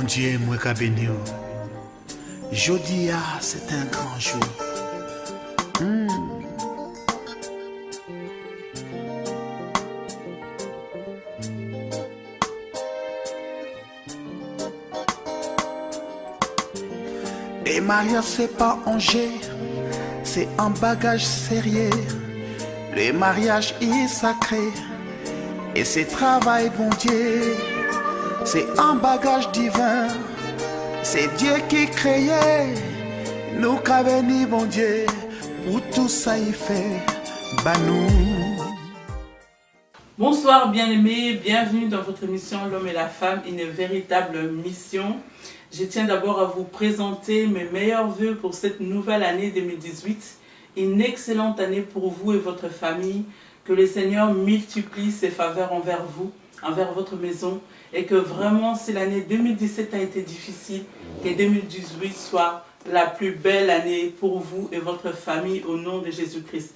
Bon Dieu, moi ka béni. Jodi c'est un grand jour. Et mariage c'est pas un jeu, c'est un bagage sérieux. Le mariage est sacré et c'est travail bon Dieu. C'est un bagage divin, c'est Dieu qui créait. Nous qu'a béni bon Dieu, pour tout ça il fait, bah nous. Bonsoir bien-aimés, bienvenue dans votre émission L'homme et la femme, une véritable mission. Je tiens d'abord à vous présenter mes meilleurs vœux pour cette nouvelle année 2018. Une excellente année pour vous et votre famille. Que le Seigneur multiplie ses faveurs envers vous, envers votre maison. Et que vraiment, si l'année 2017 a été difficile, que 2018 soit la plus belle année pour vous et votre famille au nom de Jésus-Christ.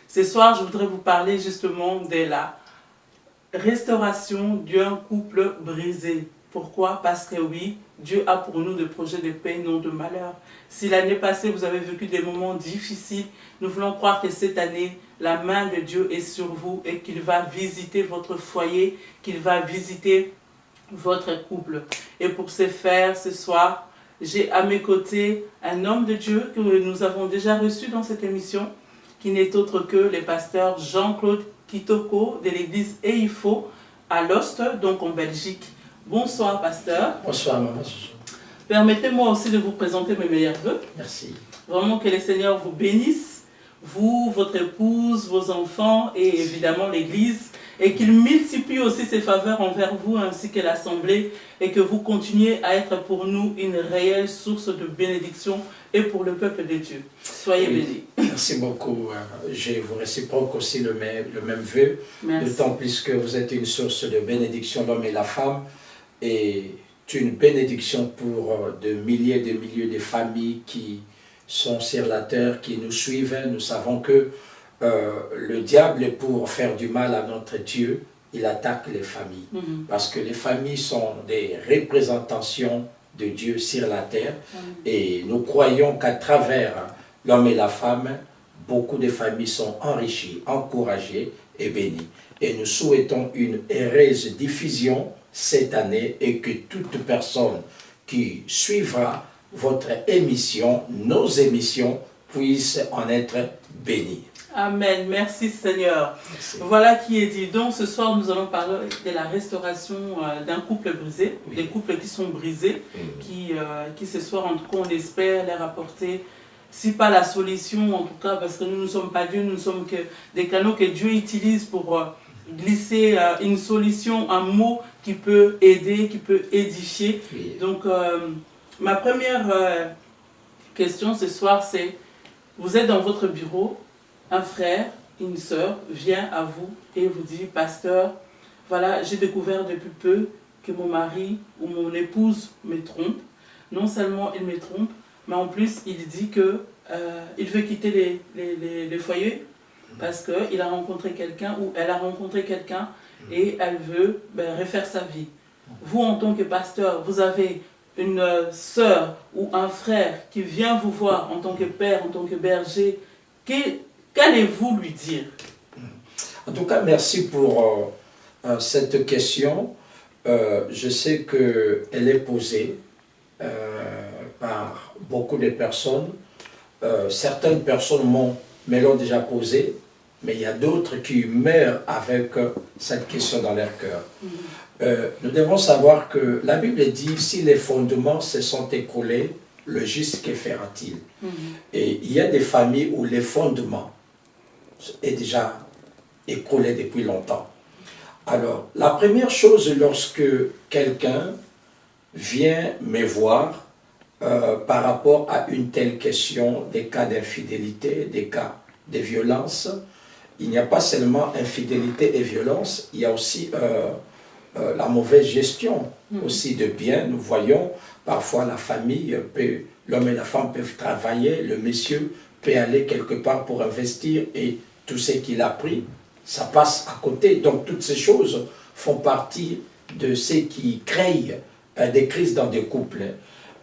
Ce soir, je voudrais vous parler justement de la restauration d'un couple brisé. Pourquoi? Parce que oui, Dieu a pour nous des projets de paix, non de malheur. Si l'année passée, vous avez vécu des moments difficiles, nous voulons croire que cette année, la main de Dieu est sur vous et qu'il va visiter votre foyer, qu'il va visiter votre couple. Et pour ce faire, ce soir, j'ai à mes côtés un homme de Dieu que nous avons déjà reçu dans cette émission, qui n'est autre que le pasteur Jean-Claude Kitoko de l'église EIFO à Lost, donc en Belgique. Bonsoir, pasteur. Bonsoir, maman. Permettez-moi aussi de vous présenter mes meilleurs vœux. Merci. Vraiment que le Seigneur vous bénisse, vous, votre épouse, vos enfants et évidemment l'église, et qu'il multiplie aussi ses faveurs envers vous ainsi que l'Assemblée, et que vous continuez à être pour nous une réelle source de bénédiction et pour le peuple de Dieu. Soyez bénis. Merci beaucoup. Je vous réciproque aussi le même vœu, d'autant plus que vous êtes une source de bénédiction, l'homme et la femme, et une bénédiction pour de milliers de familles qui sont sur la terre, qui nous suivent. Nous savons que le diable, pour faire du mal à notre Dieu, il attaque les familles. Parce que les familles sont des représentations de Dieu sur la terre. Et nous croyons qu'à travers l'homme et la femme, beaucoup de familles sont enrichies, encouragées et bénies. Et nous souhaitons une heureuse diffusion cette année et que toute personne qui suivra votre émission, nos émissions, puisse en être bénie. Amen. Merci Seigneur. Merci. Voilà qui est dit. Donc ce soir, nous allons parler de la restauration d'un couple brisé, des couples qui sont brisés, qui ce soir, en tout cas, on espère leur apporter, si pas la solution, en tout cas, parce que nous ne sommes pas Dieu, nous ne sommes que des canaux que Dieu utilise pour glisser une solution, un mot qui peut aider, qui peut édifier. Oui. Donc, ma première question ce soir, c'est, vous êtes dans votre bureau, un frère, une sœur vient à vous et vous dit, pasteur, voilà, j'ai découvert depuis peu que mon mari ou mon épouse me trompe. Non seulement il me trompe, mais en plus il dit que il veut quitter les foyers parce qu'il a rencontré quelqu'un ou elle a rencontré quelqu'un et elle veut refaire sa vie. Vous, en tant que pasteur, vous avez une sœur ou un frère qui vient vous voir en tant que père, en tant que berger, qu'allez-vous lui dire? En tout cas, merci pour cette question. Je sais qu'elle est posée par beaucoup de personnes. Certaines personnes me l'ont déjà posée, mais il y a d'autres qui meurent avec cette question dans leur cœur. Nous devons savoir que la Bible dit, si les fondements se sont écroulés, le juste que fera-t-il? Et il y a des familles où les fondements est déjà écroulé depuis longtemps. Alors, la première chose, lorsque quelqu'un vient me voir par rapport à une telle question, des cas d'infidélité, des cas de violence, il n'y a pas seulement infidélité et violence, il y a aussi la mauvaise gestion aussi de biens. Nous voyons parfois la famille, l'homme et la femme peuvent travailler, le monsieur peut aller quelque part pour investir et tout ce qu'il a pris, ça passe à côté. Donc toutes ces choses font partie de ce qui crée des crises dans des couples.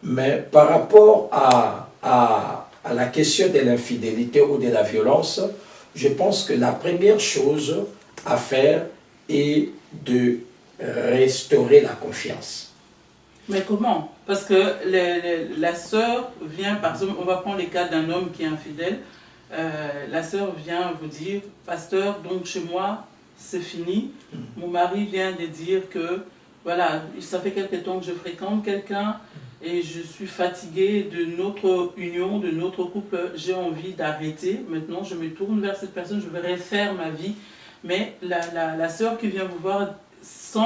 Mais par rapport à la question de l'infidélité ou de la violence, je pense que la première chose à faire est de restaurer la confiance. Mais comment? Parce que la sœur vient, par exemple, on va prendre les cas d'un homme qui est infidèle. La sœur vient vous dire, pasteur, donc chez moi, c'est fini. Mon mari vient de dire que, voilà, ça fait quelque temps que je fréquente quelqu'un et je suis fatiguée de notre union, de notre couple. J'ai envie d'arrêter. Maintenant, je me tourne vers cette personne, je vais refaire ma vie. Mais la sœur qui vient vous voir sent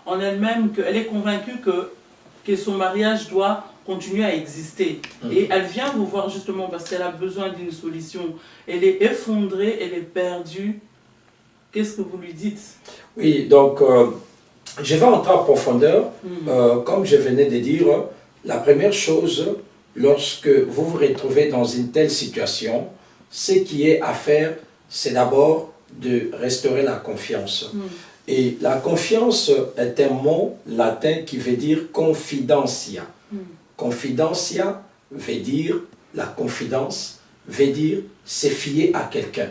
en elle-même qu'elle est convaincue que son mariage doit continuer à exister. Et elle vient vous voir justement parce qu'elle a besoin d'une solution. Elle est effondrée, elle est perdue. Qu'est-ce que vous lui dites? Oui, donc je vais entrer en profondeur. Comme je venais de dire, la première chose, lorsque vous vous retrouvez dans une telle situation, ce qui est à faire, c'est d'abord de restaurer la confiance. Et la confiance est un mot latin qui veut dire confidentia. Confidentia veut dire, la confidence veut dire se fier à quelqu'un.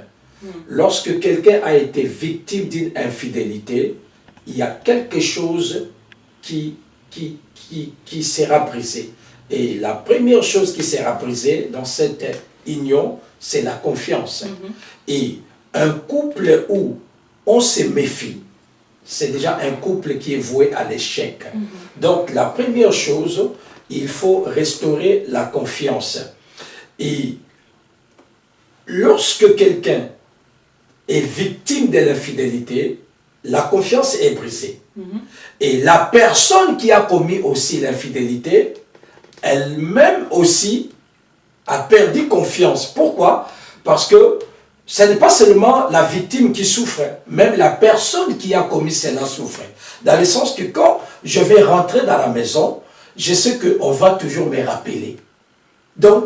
Lorsque quelqu'un a été victime d'une infidélité, il y a quelque chose qui sera brisé. Et la première chose qui sera brisée dans cette union, c'est la confiance. Et un couple où on se méfie, c'est déjà un couple qui est voué à l'échec. Donc la première chose, il faut restaurer la confiance. Et lorsque quelqu'un est victime de l'infidélité, la confiance est brisée. Et la personne qui a commis aussi l'infidélité, elle-même aussi a perdu confiance. Pourquoi? Parce que ce n'est pas seulement la victime qui souffre, même la personne qui a commis cela souffre. Dans le sens que quand je vais rentrer dans la maison, je sais qu'on va toujours me rappeler. Donc,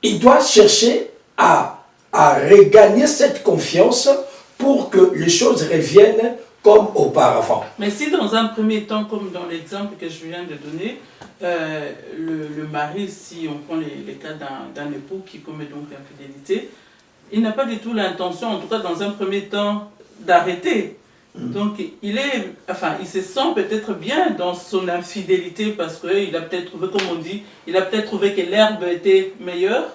il doit chercher à regagner cette confiance pour que les choses reviennent comme auparavant. Mais si dans un premier temps, comme dans l'exemple que je viens de donner, le mari, si on prend les cas d'un époux qui commet donc l'infidélité, il n'a pas du tout l'intention, en tout cas dans un premier temps, d'arrêter. Donc il se sent peut-être bien dans son infidélité parce qu'il a peut-être trouvé, comme on dit, il a peut-être trouvé que l'herbe était meilleure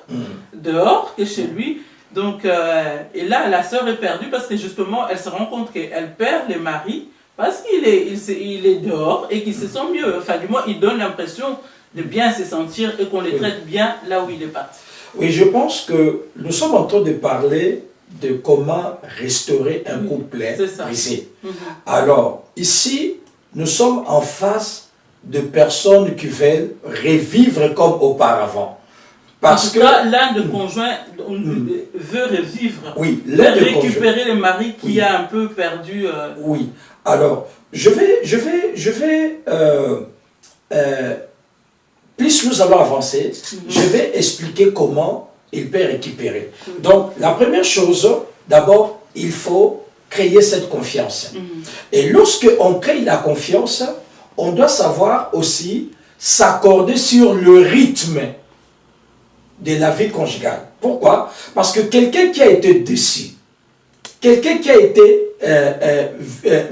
dehors que chez lui. Donc, et là, la sœur est perdue parce que justement, elle se rend compte qu'elle perd le mari parce qu'il est dehors et qu'il se sent mieux. Enfin, du moins, il donne l'impression de bien se sentir et qu'on les traite bien là où il est parti. Oui, je pense que nous sommes en train de parler de comment restaurer un couple brisé. Alors, ici, nous sommes en face de personnes qui veulent revivre comme auparavant. Parce que l'un des conjoints veut revivre, oui, récupérer le mari qui a un peu perdu. Oui, alors je vais plus nous allons avancer, je vais expliquer comment il peut récupérer. Donc la première chose, d'abord, il faut créer cette confiance. Et lorsque on crée la confiance, on doit savoir aussi s'accorder sur le rythme de la vie conjugale. Pourquoi? Parce que quelqu'un qui a été déçu, quelqu'un qui a été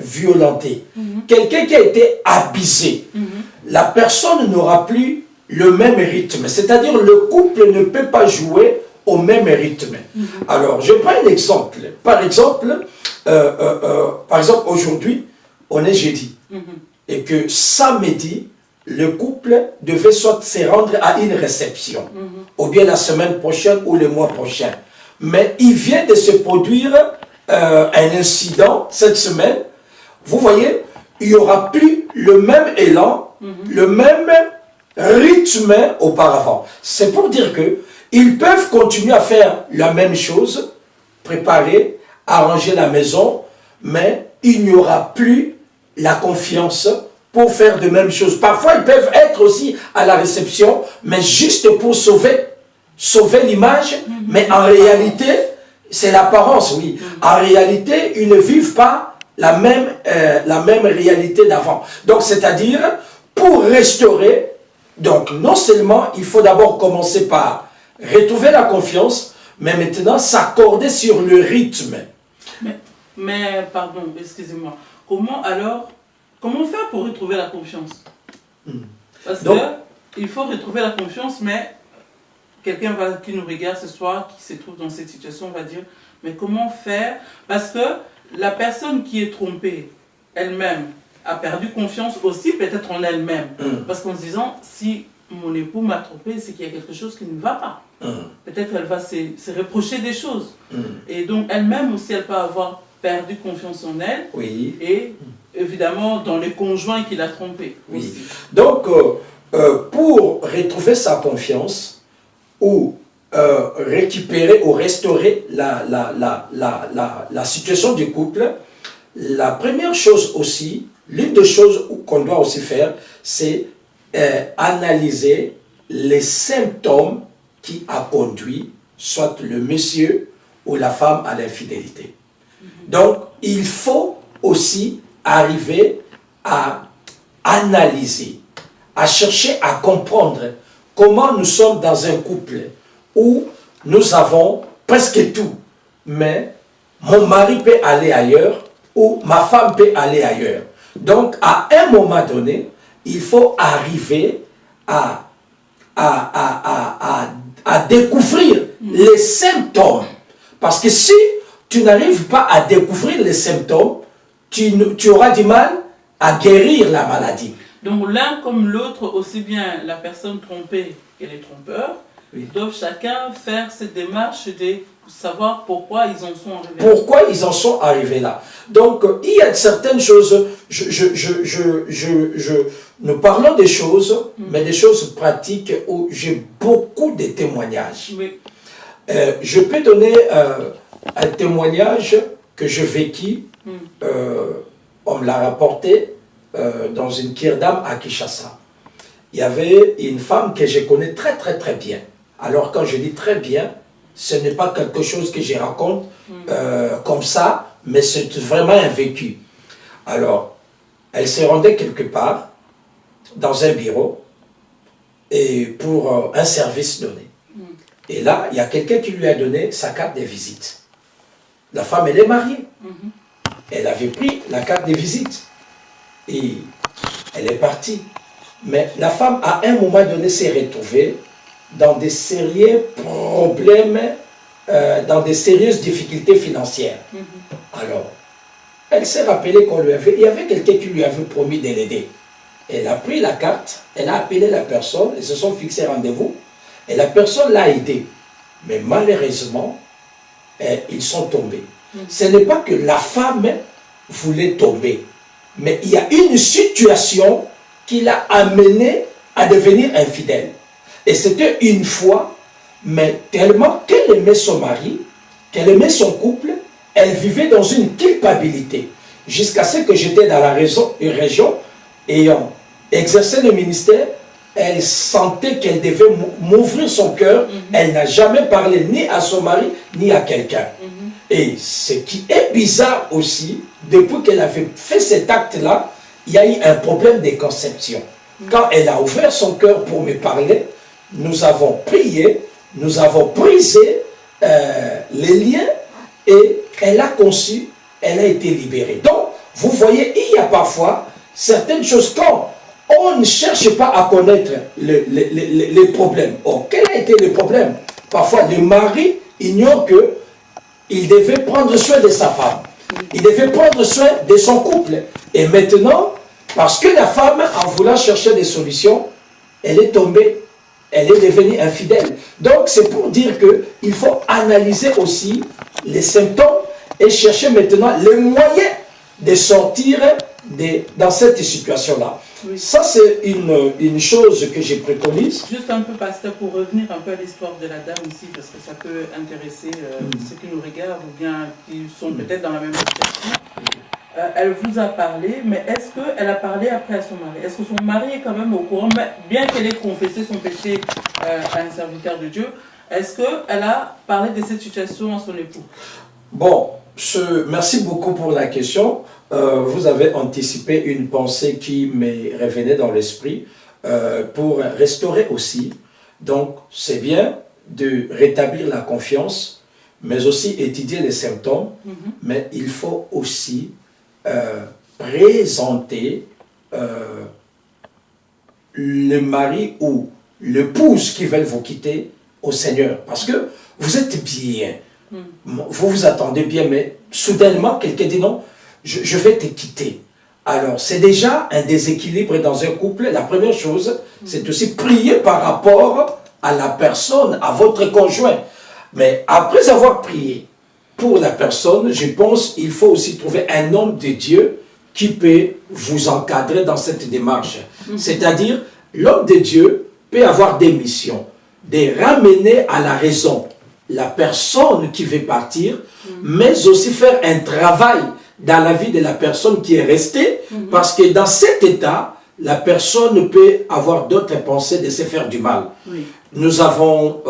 violenté, quelqu'un qui a été abusé, la personne n'aura plus le même rythme. C'est-à-dire le couple ne peut pas jouer au même rythme. Alors, je prends un exemple. Par exemple, aujourd'hui, on est jeudi. Et que samedi, le couple devait soit se rendre à une réception, ou bien la semaine prochaine ou le mois prochain. Mais il vient de se produire un incident cette semaine. Vous voyez, il n'y aura plus le même élan, le même rythme auparavant. C'est pour dire que ils peuvent continuer à faire la même chose, préparer, arranger la maison, mais il n'y aura plus la confiance pour faire de mêmes choses. Parfois, ils peuvent être aussi à la réception, mais juste pour sauver l'image, mais en réalité, c'est l'apparence, oui. En réalité, ils ne vivent pas la même réalité d'avant. Donc, c'est-à-dire, pour restaurer, donc non seulement il faut d'abord commencer par retrouver la confiance, mais maintenant s'accorder sur le rythme. Mais pardon, excusez-moi. Comment faire pour retrouver la confiance? Parce que il faut retrouver la confiance, mais quelqu'un qui nous regarde ce soir, qui se trouve dans cette situation, va dire, mais comment faire? Parce que la personne qui est trompée, elle-même, a perdu confiance aussi peut-être en elle-même. Parce qu'en se disant, si mon époux m'a trompé, c'est qu'il y a quelque chose qui ne va pas. Peut-être qu'elle va se reprocher des choses. Et donc elle-même aussi, elle peut avoir perdu confiance en elle. Oui. Et évidemment, dans le conjoint qui l'a trompé. Oui. Aussi. Donc, pour retrouver sa confiance ou récupérer ou restaurer la situation du couple, la première chose aussi, l'une des choses qu'on doit aussi faire, c'est analyser les symptômes qui a conduit soit le monsieur ou la femme à l'infidélité. Donc, il faut aussi arriver à analyser, à chercher à comprendre comment nous sommes dans un couple où nous avons presque tout, mais mon mari peut aller ailleurs ou ma femme peut aller ailleurs. Donc, à un moment donné, il faut arriver à découvrir les symptômes. Parce que si tu n'arrives pas à découvrir les symptômes, tu auras du mal à guérir la maladie. Donc l'un comme l'autre, aussi bien la personne trompée que les trompeurs, doivent chacun faire cette démarche de savoir pourquoi ils en sont arrivés là. Pourquoi ils en sont arrivés là. Donc il y a certaines choses, nous parlons des choses, mais des choses pratiques où j'ai beaucoup de témoignages. Oui. Je peux donner un témoignage que je vécis, on me l'a rapporté dans une kirdam à Kinshasa. Il y avait une femme que je connais très bien. Alors quand je dis très bien, ce n'est pas quelque chose que je raconte comme ça, mais c'est vraiment un vécu. Alors, elle se rendait quelque part, dans un bureau, et pour un service donné. Et là, il y a quelqu'un qui lui a donné sa carte de visite. La femme, elle est mariée. Elle avait pris la carte de visite. Et elle est partie. Mais la femme, à un moment donné, s'est retrouvée dans des sérieux problèmes, dans des sérieuses difficultés financières. Alors, elle s'est rappelée qu'on lui avait... Il y avait quelqu'un qui lui avait promis de l'aider. Elle a pris la carte, elle a appelé la personne, ils se sont fixés rendez-vous, et la personne l'a aidé. Mais malheureusement, ils sont tombés. Ce n'est pas que la femme voulait tomber, mais il y a une situation qui l'a amené à devenir infidèle. Et c'était une fois, mais tellement qu'elle aimait son mari, qu'elle aimait son couple, elle vivait dans une culpabilité. Jusqu'à ce que j'étais dans la région, ayant exercé le ministère, elle sentait qu'elle devait m'ouvrir son cœur. Elle n'a jamais parlé ni à son mari, ni à quelqu'un. Et ce qui est bizarre aussi, depuis qu'elle avait fait cet acte-là, il y a eu un problème de conception. Quand elle a ouvert son cœur pour me parler, nous avons prié, nous avons brisé les liens et elle a conçu, elle a été libérée. Donc, vous voyez, il y a parfois certaines choses quand on ne cherche pas à connaître les problèmes. Or, quel a été le problème? Parfois, le mari ignore qu'il devait prendre soin de sa femme. Il devait prendre soin de son couple. Et maintenant, parce que la femme, en voulant chercher des solutions, elle est tombée, elle est devenue infidèle. Donc, c'est pour dire qu'il faut analyser aussi les symptômes et chercher maintenant les moyens de sortir dans cette situation-là. Oui. Ça, c'est une chose que j'ai préconise. Juste un peu, pasteur, pour revenir un peu à l'histoire de la dame ici, parce que ça peut intéresser ceux qui nous regardent ou bien qui sont peut-être dans la même situation. Elle vous a parlé, mais est-ce qu'elle a parlé après à son mari? Est-ce que son mari est quand même au courant, bien qu'elle ait confessé son péché à un serviteur de Dieu, est-ce qu'elle a parlé de cette situation à son époux? Bon, Merci beaucoup pour la question. Vous avez anticipé une pensée qui me revenait dans l'esprit pour restaurer aussi. Donc, c'est bien de rétablir la confiance, mais aussi étudier les symptômes. Mais il faut aussi présenter le mari ou l'épouse qui veulent vous quitter au Seigneur. Parce que vous êtes bien. Vous vous attendez bien, mais soudainement, quelqu'un dit non, je vais te quitter. Alors, c'est déjà un déséquilibre dans un couple. La première chose, c'est aussi prier par rapport à la personne, à votre conjoint. Mais après avoir prié pour la personne, je pense qu'il faut aussi trouver un homme de Dieu qui peut vous encadrer dans cette démarche. C'est-à-dire, l'homme de Dieu peut avoir des missions, de ramener à la raison la personne qui veut partir, mais aussi faire un travail dans la vie de la personne qui est restée, parce que dans cet état, la personne peut avoir d'autres pensées de se faire du mal. Nous avons,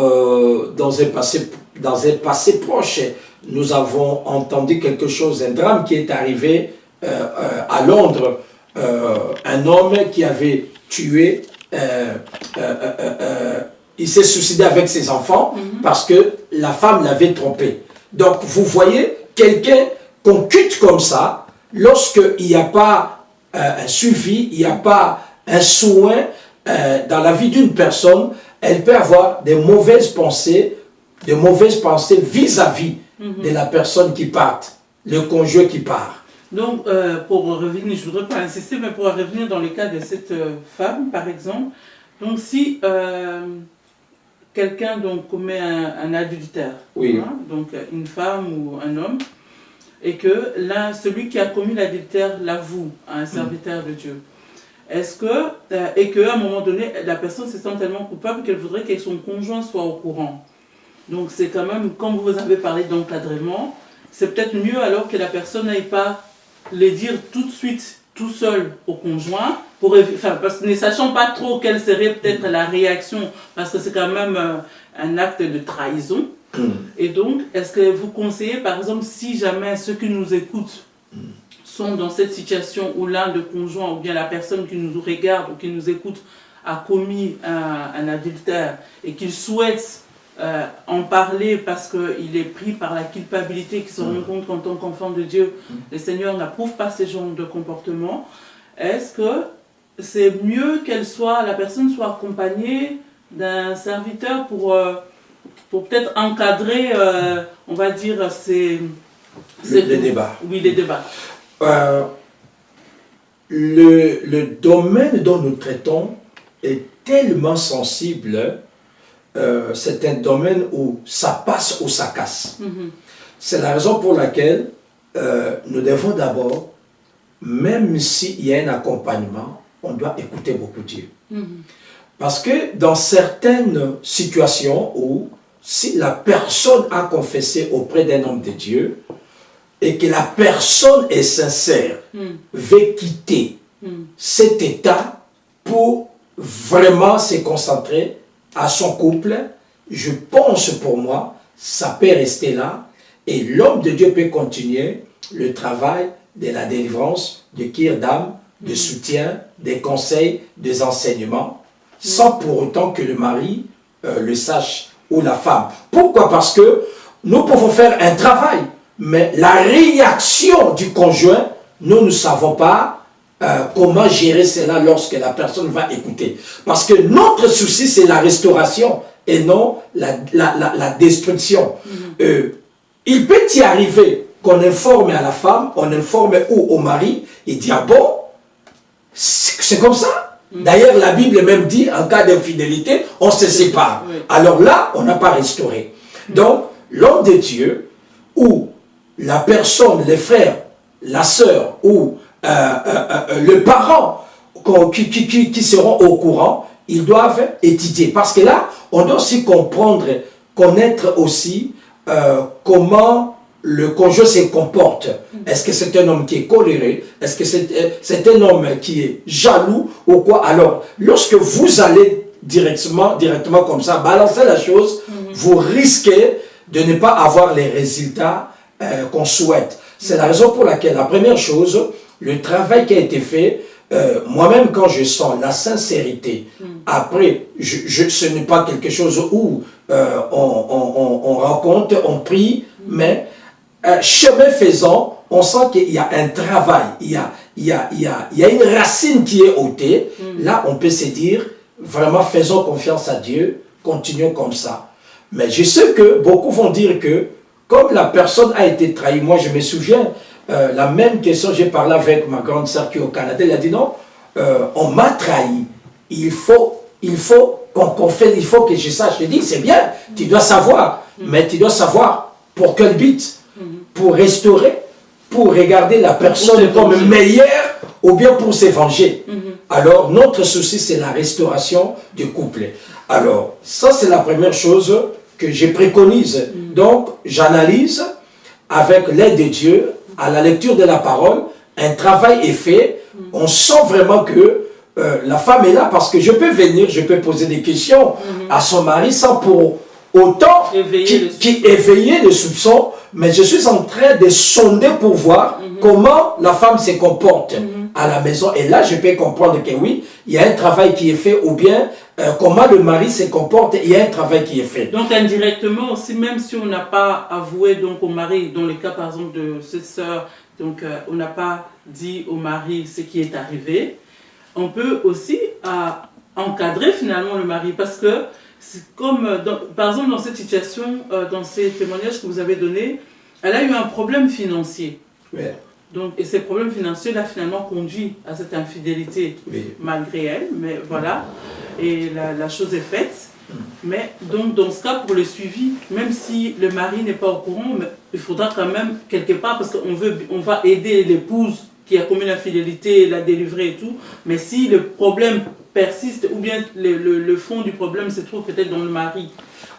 dans un passé proche, nous avons entendu quelque chose, un drame qui est arrivé à Londres, un homme qui avait tué, il s'est suicidé avec ses enfants parce que la femme l'avait trompé. Donc vous voyez, quelqu'un qu'on quitte comme ça, lorsqu'il n'y a pas un suivi, il n'y a pas un soin dans la vie d'une personne, elle peut avoir des mauvaises pensées vis-à-vis de la personne qui part, le conjoint qui part. Donc, pour revenir, je ne voudrais pas insister, mais pour revenir dans le cas de cette femme, par exemple, donc si quelqu'un donc commet un adultère, donc une femme ou un homme, et que là, celui qui a commis l'adultère l'avoue à un serviteur de Dieu, est-ce que, et qu'à un moment donné, la personne se sent tellement coupable qu'elle voudrait que son conjoint soit au courant. Donc c'est quand même, comme vous avez parlé d'encadrement, c'est peut-être mieux alors que la personne n'aille pas le dire tout de suite, tout seul au conjoint, parce que ne sachant pas trop quelle serait peut-être la réaction, parce que c'est quand même un acte de trahison. Et donc, est-ce que vous conseillez, par exemple, si jamais ceux qui nous écoutent sont dans cette situation où l'un des conjoints ou bien la personne qui nous regarde ou qui nous écoute a commis un adultère et qu'il souhaite en parler parce qu'il est pris par la culpabilité, qu'il se rend compte qu'en tant qu'enfant de Dieu, le Seigneur n'approuve pas ce genre de comportement, est-ce que c'est mieux la personne soit accompagnée d'un serviteur pour peut-être encadrer, on va dire, les débats. Oui, les débats. Le domaine dont nous traitons est tellement sensible, c'est un domaine où ça passe ou ça casse. C'est la raison pour laquelle nous devons d'abord, même s'il y a un accompagnement, on doit écouter beaucoup Dieu. Parce que dans certaines situations où si la personne a confessé auprès d'un homme de Dieu et que la personne est sincère, veut quitter cet état pour vraiment se concentrer à son couple, je pense pour moi, ça peut rester là et l'homme de Dieu peut continuer le travail de la délivrance, de cure d'âme, de soutien, des conseils, des enseignements, sans pour autant que le mari le sache ou la femme. Pourquoi? Parce que nous pouvons faire un travail, mais la réaction du conjoint, nous ne savons pas comment gérer cela lorsque la personne va écouter. Parce que notre souci, c'est la restauration et non la destruction. Il peut y arriver qu'on informe à la femme, on informe ou au mari, il dit, ah bon, c'est comme ça. D'ailleurs, la Bible même dit, en cas d'infidélité, on se sépare. Alors là, on n'a pas restauré. Donc, l'homme de Dieu, ou la personne, les frères, la sœur, ou le parent qui seront au courant, ils doivent étudier. Parce que là, on doit aussi connaître aussi comment le conjoint se comporte. Est-ce que c'est un homme qui est coléré? Est-ce que c'est un homme qui est jaloux ou quoi? Alors, lorsque vous allez directement comme ça, balancer la chose, vous risquez de ne pas avoir les résultats qu'on souhaite. C'est la raison pour laquelle, la première chose, le travail qui a été fait, moi-même quand je sens la sincérité, après, ce n'est pas quelque chose où on raconte, on prie, mais chemin faisant, on sent qu'il y a un travail, il y a une racine qui est ôtée. Là, on peut se dire, vraiment faisons confiance à Dieu, continuons comme ça. Mais je sais que beaucoup vont dire que, comme la personne a été trahie, moi je me souviens, la même question, j'ai parlé avec ma grande sœur qui est au Canada, elle a dit non, on m'a trahi, il faut qu'on fait, il faut que je sache. Je dis c'est bien, tu dois savoir, mais tu dois savoir pour quel but, pour restaurer, pour regarder la personne comme meilleure ou bien pour se venger. Alors notre souci c'est la restauration du couple. Alors ça c'est la première chose que je préconise. Donc j'analyse avec l'aide de Dieu, à la lecture de la parole, un travail est fait, on sent vraiment que la femme est là parce que je peux venir, je peux poser des questions à son mari sans pour autant éveiller le soupçon, mais je suis en train de sonder pour voir comment la femme se comporte à la maison. Et là, je peux comprendre que oui, il y a un travail qui est fait, ou bien comment le mari se comporte, il y a un travail qui est fait. Donc indirectement aussi, même si on n'a pas avoué donc au mari, dans le cas par exemple de cette sœur, donc on n'a pas dit au mari ce qui est arrivé, on peut aussi encadrer finalement le mari, parce que c'est comme, par exemple dans cette situation, dans ces témoignages que vous avez donnés, elle a eu un problème financier. Ouais. Donc, et ces problèmes financiers là finalement conduit à cette infidélité, malgré elle, mais voilà, et la chose est faite. Mais donc dans ce cas, pour le suivi, même si le mari n'est pas au courant, mais il faudra quand même quelque part, parce qu'on va aider l'épouse qui a commis l'infidélité, la délivrer et tout, mais si le problème persiste, ou bien le fond du problème se trouve peut-être dans le mari,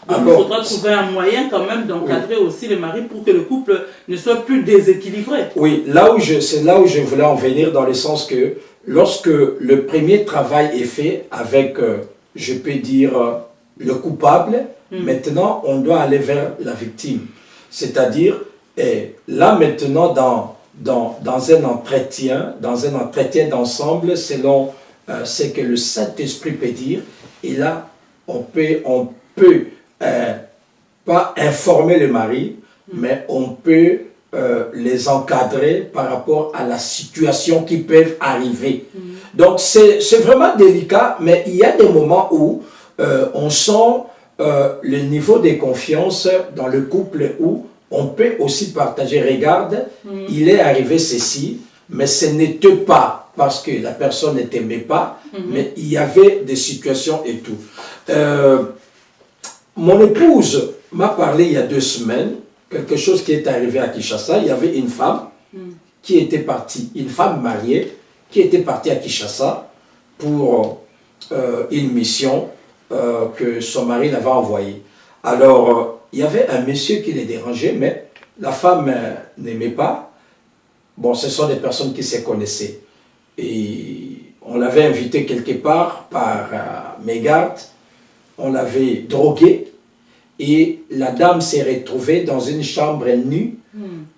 donc il faudra trouver un moyen quand même d'encadrer aussi le mari pour que le couple ne soit plus déséquilibré. Oui, c'est là où je voulais en venir, dans le sens que lorsque le premier travail est fait avec, je peux dire, le coupable, maintenant on doit aller vers la victime. C'est-à-dire, là maintenant dans un entretien d'ensemble, selon ce que le Saint-Esprit peut dire, et là on peut pas informer le mari, mais on peut les encadrer par rapport à la situation qui peuvent arriver. Donc c'est vraiment délicat, mais il y a des moments où on sent le niveau de confiance dans le couple, où on peut aussi partager, regarde, il est arrivé ceci, mais ce n'était pas parce que la personne ne t'aimait pas, mais il y avait des situations et tout. Mon épouse m'a parlé il y a 2 semaines, quelque chose qui est arrivé à Kinshasa. Il y avait une femme qui était partie, une femme mariée, qui était partie à Kinshasa pour une mission que son mari l'avait envoyée. Alors, il y avait un monsieur qui les dérangeait, mais la femme n'aimait pas. Bon, ce sont des personnes qui se connaissaient. Et on l'avait invité quelque part par mégarde. On l'avait drogué et la dame s'est retrouvée dans une chambre nue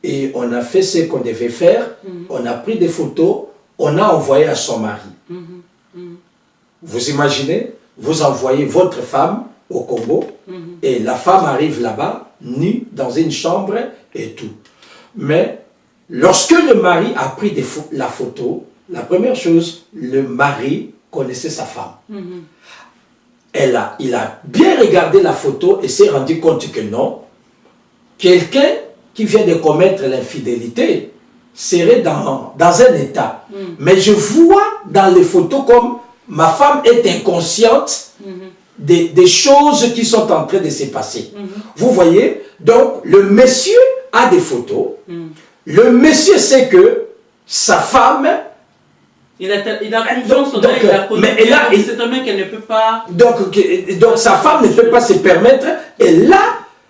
et on a fait ce qu'on devait faire, on a pris des photos, on a envoyé à son mari. Vous imaginez, vous envoyez votre femme au Congo et la femme arrive là-bas, nue, dans une chambre et tout. Mais lorsque le mari a pris la photo, la première chose, le mari connaissait sa femme. Il a bien regardé la photo et s'est rendu compte que non, quelqu'un qui vient de commettre l'infidélité serait dans un état. Mais je vois dans les photos comme ma femme est inconsciente des choses qui sont en train de se passer. Vous voyez, donc le monsieur a des photos, le monsieur sait que sa femme... Il a confiance en elle, il a connu, c'est un mec qu'elle ne peut pas... Donc sa femme ne peut pas se permettre, et là,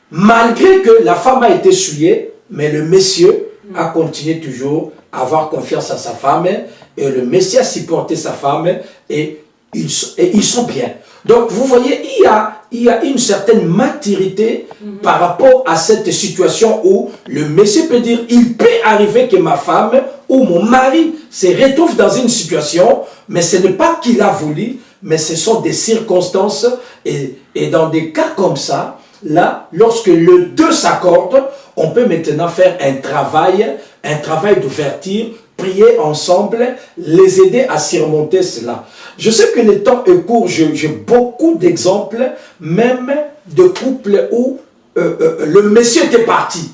malgré que la femme a été souillée, mais le monsieur a continué toujours à avoir confiance à sa femme, et le monsieur a supporté sa femme, et ils sont bien. Donc, vous voyez, il y a une certaine maturité par rapport à cette situation où le monsieur peut dire, il peut arriver que ma femme ou mon mari se retrouve dans une situation, mais ce n'est pas qu'il a voulu, mais ce sont des circonstances. Et dans des cas comme ça, là, lorsque les deux s'accordent, on peut maintenant faire un travail d'ouverture, prier ensemble, les aider à surmonter cela. Je sais que le temps est court, j'ai beaucoup d'exemples, même de couples où le monsieur était parti.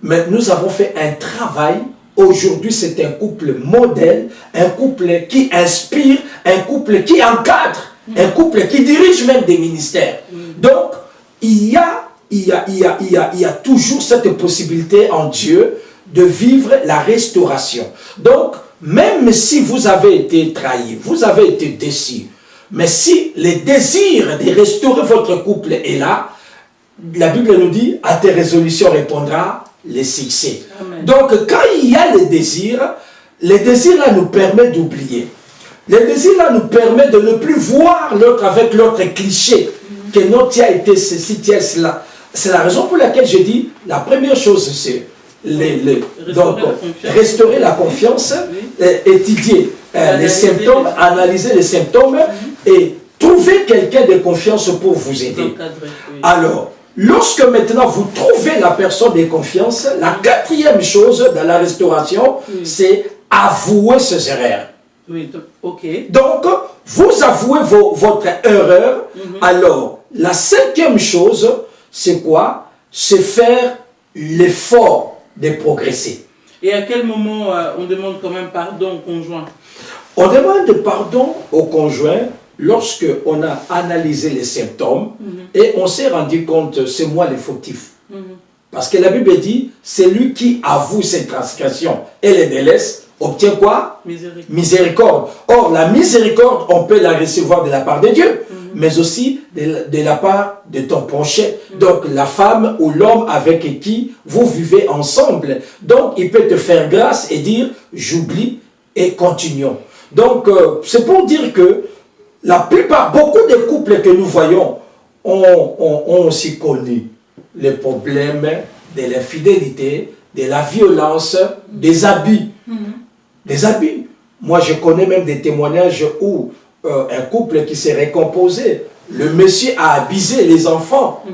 Mais nous avons fait un travail. Aujourd'hui, c'est un couple modèle, un couple qui inspire, un couple qui encadre, un couple qui dirige même des ministères. Donc, il y a toujours cette possibilité en Dieu de vivre la restauration. Donc, même si vous avez été trahi, vous avez été déçu, mais si le désir de restaurer votre couple est là, la Bible nous dit, à tes résolutions répondra le succès. Amen. Donc, quand il y a le désir là nous permet d'oublier. Le désir là nous permet de ne plus voir l'autre avec l'autre cliché, que non, tu as été ceci, tu as cela. C'est la raison pour laquelle je dis, la première chose, c'est restaurer la confiance, étudier les symptômes, analyser les symptômes et trouver quelqu'un de confiance pour vous aider. Alors, lorsque maintenant vous trouvez la personne de confiance, la quatrième chose dans la restauration, c'est avouer ses erreurs. Oui, ok. Donc, vous avouez votre erreur. Alors, la cinquième chose, c'est quoi? C'est faire l'effort de progresser. Et à quel moment on demande quand même pardon au conjoint? On demande pardon au conjoint lorsque on a analysé les symptômes et on s'est rendu compte, c'est moi le fautif. Parce que la Bible dit, c'est lui qui avoue ses transgressions et les délaisse, obtient quoi? Miséricorde. Or, la miséricorde, on peut la recevoir de la part de Dieu, mais aussi de la part de ton prochain. Donc, la femme ou l'homme avec qui vous vivez ensemble. Donc, il peut te faire grâce et dire, j'oublie et continuons. Donc, c'est pour dire que la plupart, beaucoup de couples que nous voyons ont aussi connu les problèmes de l'infidélité, de la violence, des abus. Des abus. Moi, je connais même des témoignages où un couple qui s'est récomposé, le monsieur a abusé les enfants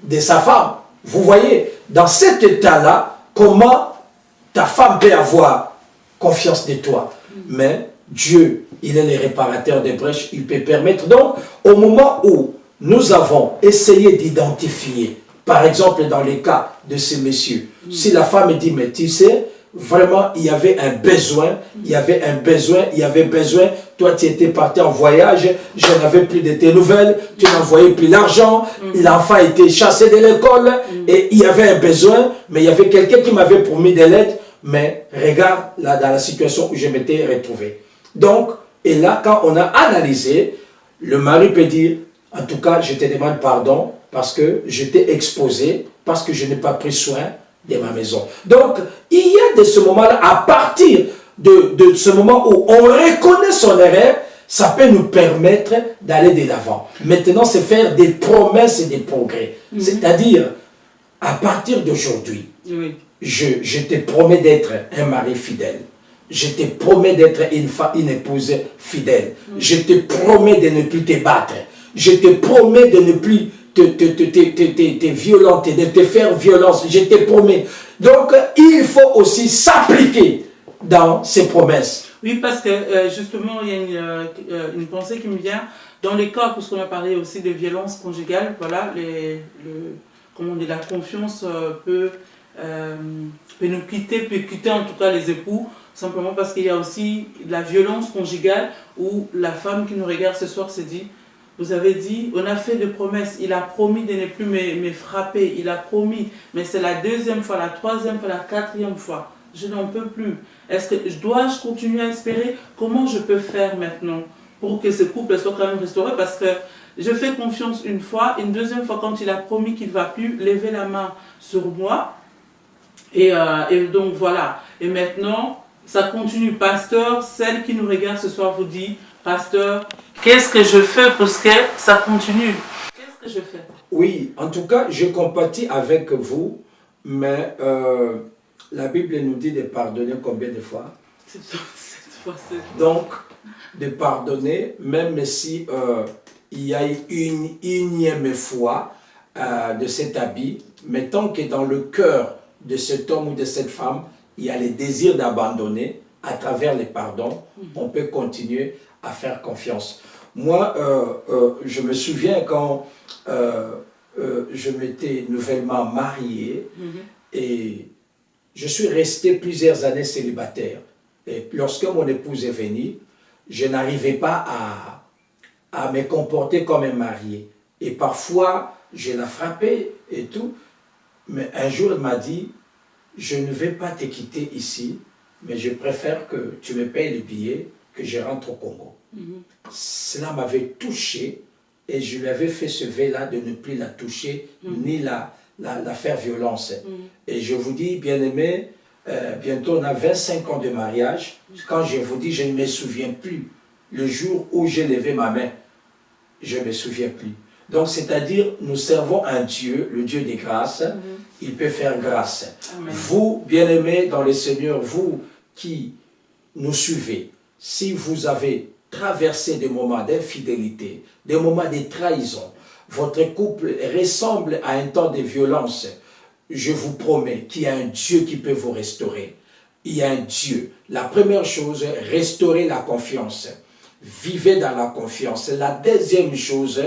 de sa femme. Vous voyez, dans cet état-là, comment ta femme peut avoir confiance de toi? Mais Dieu, il est le réparateur des brèches, il peut permettre. Donc, au moment où nous avons essayé d'identifier, par exemple dans le cas de ce monsieur, si la femme dit, mais tu sais, vraiment, il y avait un besoin, toi tu étais parti en voyage, je n'avais plus de tes nouvelles, tu n'envoyais plus l'argent, l'enfant était chassé de l'école, et il y avait un besoin, mais il y avait quelqu'un qui m'avait promis de l'aide, mais regarde là dans la situation où je m'étais retrouvé. Donc, et là, quand on a analysé, le mari peut dire, en tout cas, je te demande pardon, parce que je t'ai exposé, parce que je n'ai pas pris soin de ma maison. Donc, il y a de ce moment-là, à partir de ce moment où on reconnaît son erreur, ça peut nous permettre d'aller de l'avant. Maintenant, c'est faire des promesses et des progrès. C'est-à-dire, à partir d'aujourd'hui, je te promets d'être un mari fidèle. Je te promets d'être une épouse fidèle. Je te promets de ne plus te battre. Je te promets de ne plus te violenter, de te faire violence. Je te promets. Donc, il faut aussi s'appliquer dans ces promesses. Oui, parce que justement, il y a une pensée qui me vient. Dans les cas, parce qu'on a parlé aussi de violence conjugale, voilà, comment on dit, la confiance peut nous quitter, peut quitter en tout cas les époux, simplement parce qu'il y a aussi la violence conjugale où la femme qui nous regarde ce soir se dit, vous avez dit, on a fait des promesses, il a promis de ne plus me frapper, il a promis, mais c'est la deuxième fois, la troisième fois, la quatrième fois, je n'en peux plus. Est-ce que dois-je continuer à espérer? Comment je peux faire maintenant pour que ce couple soit quand même restauré? Parce que je fais confiance une fois, une deuxième fois quand il a promis qu'il ne va plus lever la main sur moi. Et donc voilà. Et maintenant, ça continue. Pasteur, celle qui nous regarde ce soir vous dit, pasteur, Qu'est-ce que je fais pour que ça continue? Qu'est-ce que je fais? Oui, en tout cas, je compatis avec vous, mais la Bible nous dit de pardonner combien de fois? Cette fois. Donc, de pardonner, même si il y a une énième fois de cet habit, mais tant que dans le cœur de cet homme ou de cette femme, il y a le désir d'abandonner, à travers les pardons, on peut continuer à faire confiance. Moi, je me souviens quand je m'étais nouvellement marié et je suis resté plusieurs années célibataire. Et lorsque mon épouse est venue, je n'arrivais pas à me comporter comme un marié. Et parfois, je la frappais et tout. Mais un jour, elle m'a dit, je ne vais pas te quitter ici, mais je préfère que tu me payes le billet, que je rentre au Congo. Cela m'avait touché et je lui avais fait ce vœu-là de ne plus la toucher, ni la faire violence. Et je vous dis, bien-aimés, bientôt on a 25 ans de mariage. Quand je vous dis, je ne me souviens plus. Le jour où j'ai levé ma main, je ne me souviens plus. Donc, c'est-à-dire, nous servons un Dieu, le Dieu des grâces. Il peut faire grâce. Amen. Vous, bien-aimés dans le Seigneur, vous qui nous suivez, si vous avez traversé des moments d'infidélité, des moments de trahison, votre couple ressemble à un temps de violence, je vous promets qu'il y a un Dieu qui peut vous restaurer. Il y a un Dieu. La première chose, restaurer la confiance. Vivez dans la confiance. La deuxième chose,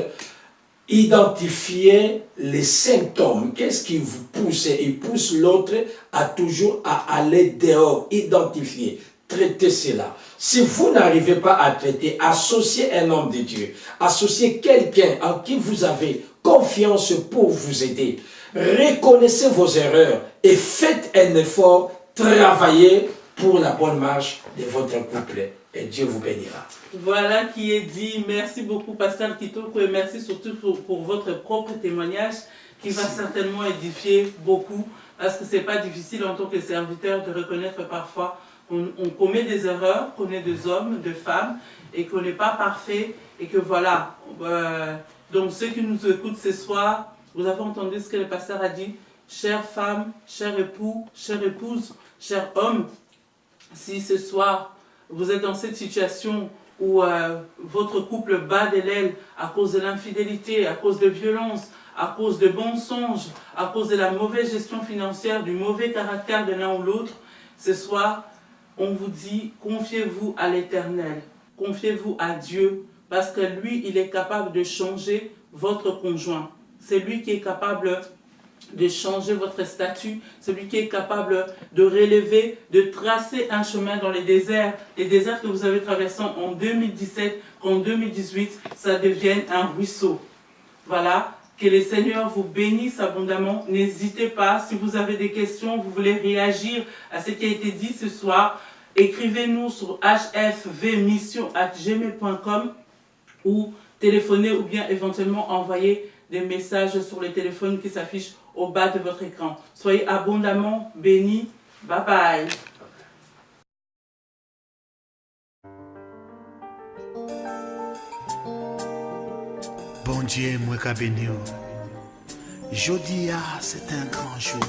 identifier les symptômes. Qu'est-ce qui vous pousse? Il pousse l'autre à toujours à aller dehors. Identifier. Traitez cela. Si vous n'arrivez pas à traiter, associez un homme de Dieu. Associez quelqu'un en qui vous avez confiance pour vous aider. Reconnaissez vos erreurs et faites un effort, travaillez pour la bonne marche de votre couple. Et Dieu vous bénira. Voilà qui est dit. Merci beaucoup, Pasteur Kitoko, et merci surtout pour votre propre témoignage qui va certainement édifier beaucoup, parce que ce n'est pas difficile en tant que serviteur de reconnaître parfois on commet des erreurs, qu'on est des hommes, des femmes, et qu'on n'est pas parfait, et que voilà. Donc ceux qui nous écoutent ce soir, vous avez entendu ce que le pasteur a dit. Chère femme, cher époux, chère épouse, cher homme, si ce soir vous êtes dans cette situation où votre couple bat de l'aile à cause de l'infidélité, à cause de violence, à cause de mensonges, à cause de la mauvaise gestion financière, du mauvais caractère de l'un ou l'autre, ce soir, on vous dit, confiez-vous à l'Éternel, confiez-vous à Dieu, parce que lui, il est capable de changer votre conjoint. C'est lui qui est capable de changer votre statut, c'est lui qui est capable de relever, de tracer un chemin dans les déserts que vous avez traversés en 2017, qu'en 2018, ça devienne un ruisseau. Voilà. Que le Seigneur vous bénisse abondamment. N'hésitez pas, si vous avez des questions, vous voulez réagir à ce qui a été dit ce soir, écrivez-nous sur hfvmission@gmail.com ou téléphonez ou bien éventuellement envoyez des messages sur le téléphone qui s'affichent au bas de votre écran. Soyez abondamment bénis. Bye bye. Bon Dieu, moi qu'a béni. Jodi c'est un grand jour.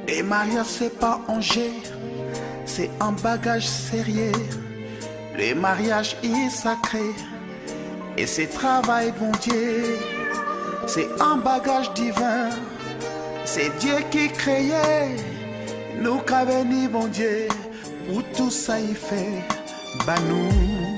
Les mariages c'est pas un jeu, c'est un bagage sérieux. Le mariage est sacré et c'est travail bon Dieu. C'est un bagage divin, c'est Dieu qui créait. Nous qu'a béni bon Dieu, pour tout ça il fait, bah nous.